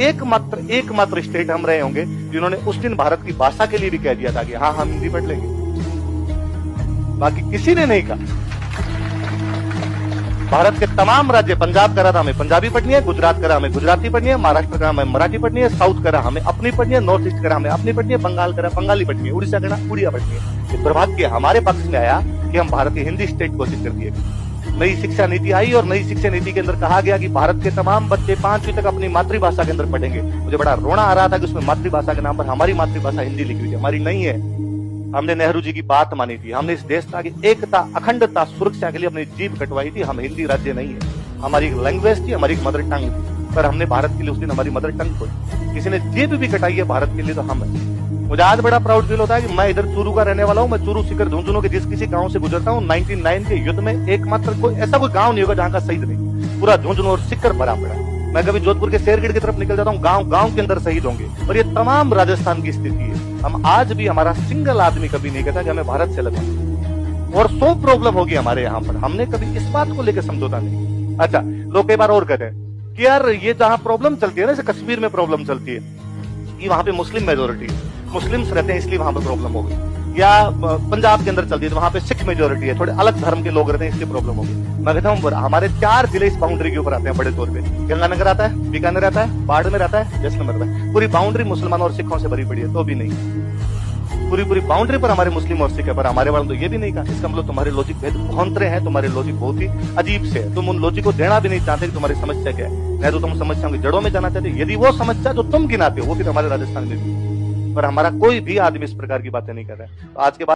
एकमात्र स्टेट हम रहे होंगे जिन्होंने उस दिन भारत की भाषा के लिए भी कह दिया था कि हाँ हम हिंदी पढ़ लेंगे, बाकी किसी ने नहीं कहा। भारत के तमाम राज्य, पंजाब करा था हमें पंजाबी पढ़नी है, गुजरात करा हमें गुजराती पढ़नी है, महाराष्ट्र करा हमें मराठी पढ़नी है, साउथ करा हमें अपनी पढ़नी है, नॉर्थ ईस्ट करा हमें अपनी पढ़नी है, बंगाल करा बंगाली पढ़नी है, उड़ीसा करा उड़िया पढ़नी है। ये दुर्भाग्य हमारे पक्ष में आया कि हम भारत की हिंदी स्टेट घोषित कर दिए। नई शिक्षा नीति आई और नई शिक्षा नीति के अंदर कहा गया कि भारत के तमाम बच्चे 5वीं तक अपनी मातृभाषा के अंदर पढ़ेंगे। मुझे बड़ा रोना आ रहा था कि उसमें मातृभाषा के नाम पर हमारी मातृभाषा हिंदी लिखी हुई थी, हमारी नहीं है। हमने नेहरू जी की बात मानी थी, हमने इस देश की एकता, अखंडता, सुरक्षा के लिए अपनी जीभ कटवाई थी। हम हिंदी राज्य नहीं है, हमारी एक लैंग्वेज थी, हमारी एक मदर टंग थी, पर हमने भारत के लिए उस दिन हमारी मदर टंग खोई। किसी ने जीभ भी कटाई है भारत के लिए तो हम है। मुझे आज बड़ा प्राउड फील होता है कि मैं इधर चूरू का रहने वाला हूँ। मैं चूरू सीकर झुंझुनू के जिस किसी गांव से गुजरता हूँ, 99 के युद्ध में एकमात्र कोई ऐसा कोई गांव नहीं होगा जहां का शहीद नहीं, पूरा झुंझुनू और सीकर भरा पड़ा है। मैं कभी जोधपुर के शेरगढ़ की तरफ निकल जाता हूँ, गांव के अंदर शहीद होंगे। और ये तमाम राजस्थान की स्थिति है। हम आज भी, हमारा सिंगल आदमी कभी नहीं कहता कि हमें भारत से लगना, और 100 प्रॉब्लम होगी हमारे यहाँ पर, हमने कभी इस बात को लेकर समझौता नहीं। अच्छा, लोग कई बार और कहते हैं कि यार ये जहाँ प्रॉब्लम चलती है ना, जैसे कश्मीर में प्रॉब्लम चलती है कि वहां पे मुस्लिम मेजोरिटी है, मुस्लिम्स रहते हैं इसलिए वहां पर प्रॉब्लम हो गई, या पंजाब के अंदर चलती है तो वहां पे सिख मेजोरिटी है, थोड़े अलग धर्म के लोग रहते हैं इसलिए प्रॉब्लम हो गई। मैं कहता हूँ हमारे 4 जिले इस बाउंड्री के ऊपर आते हैं बड़े तौर पे। गंगानगर आता है, बीकानेर आता है, बाड़मेर आता है, जैसलमेर आता है। पूरी बाउंड्री मुसलमानों और सिखों से भरी पड़ी है, तो भी नहीं। पूरी बाउंड्री पर हमारे मुस्लिम और सिख है, पर हमारे वालों तो ये भी नहीं कहा। इसका मतलब तुम्हारे लॉजिक भेद भौंतरे हैं, तुम्हारे लॉजिक बहुत ही अजीब से है। तुम उन लॉजिक को देना भी नहीं चाहते कि तुम्हारी समस्या क्या है। नहीं तो तुम समस्याओं की जड़ों में जाना चाहते। यदि वो समस्या जो तुम गिनाते हो वो फिर हमारे राजस्थान में भी, पर हमारा कोई भी आदमी इस प्रकार की बातें नहीं कर रहा है। तो आज के बाद